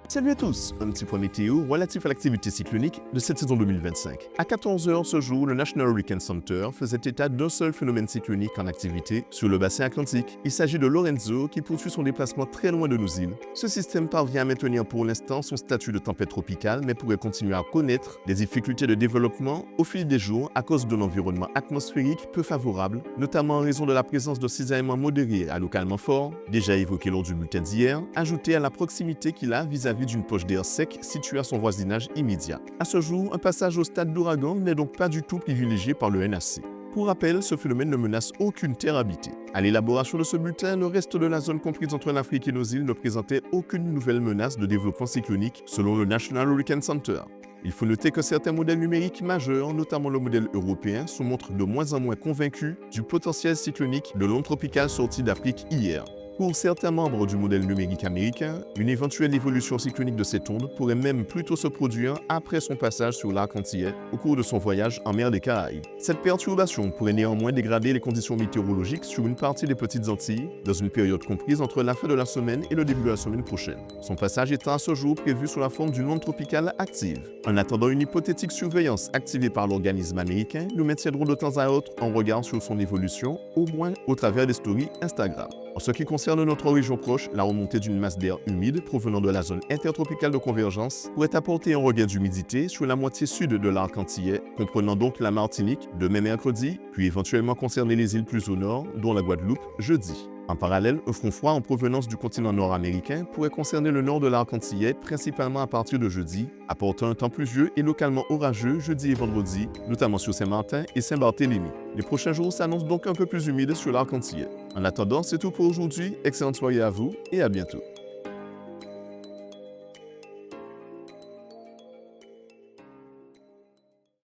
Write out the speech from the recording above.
Salut à tous, un petit point météo relatif à l'activité cyclonique de cette saison 2025. À 14 heures ce jour, le National Hurricane Center faisait état d'un seul phénomène cyclonique en activité sur le bassin atlantique. Il s'agit de Lorenzo qui poursuit son déplacement très loin de nos îles. Ce système parvient à maintenir pour l'instant son statut de tempête tropicale mais pourrait continuer à connaître des difficultés de développement au fil des jours à cause d'un environnement atmosphérique peu favorable, notamment en raison de la présence de cisaillements modérés à localement forts, déjà évoqués lors du bulletin d'hier, ajouté à la proximité qu'il a vis-à-vis d'une poche d'air sec située à son voisinage immédiat. À ce jour, un passage au stade d'ouragan n'est donc pas du tout privilégié par le NHC. Pour rappel, ce phénomène ne menace aucune terre habitée. À l'élaboration de ce bulletin, le reste de la zone comprise entre l'Afrique et nos îles ne présentait aucune nouvelle menace de développement cyclonique selon le National Hurricane Center. Il faut noter que certains modèles numériques majeurs, notamment le modèle européen, se montrent de moins en moins convaincus du potentiel cyclonique de l'onde tropicale sortie d'Afrique hier. Pour certains membres du modèle numérique américain, une éventuelle évolution cyclonique de cette onde pourrait même plutôt se produire après son passage sur l'arc antillais au cours de son voyage en mer des Caraïbes. Cette perturbation pourrait néanmoins dégrader les conditions météorologiques sur une partie des petites Antilles dans une période comprise entre la fin de la semaine et le début de la semaine prochaine. Son passage étant à ce jour prévu sous la forme d'une onde tropicale active. En attendant une hypothétique surveillance activée par l'organisme américain, nous maintiendrons de temps à autre un regard sur son évolution, au moins au travers des stories Instagram. En ce qui concerne notre région proche, la remontée d'une masse d'air humide provenant de la zone intertropicale de convergence pourrait apporter un regain d'humidité sur la moitié sud de l'arc antillais, comprenant donc la Martinique demain mercredi, puis éventuellement concerner les îles plus au nord, dont la Guadeloupe jeudi. En parallèle, un front froid en provenance du continent nord-américain pourrait concerner le nord de l'arc antillais, principalement à partir de jeudi, apportant un temps pluvieux et localement orageux jeudi et vendredi, notamment sur Saint-Martin et Saint-Barthélemy. Les prochains jours s'annoncent donc un peu plus humides sur l'arc antillais. En attendant, c'est tout pour aujourd'hui. Excellente soirée à vous et à bientôt.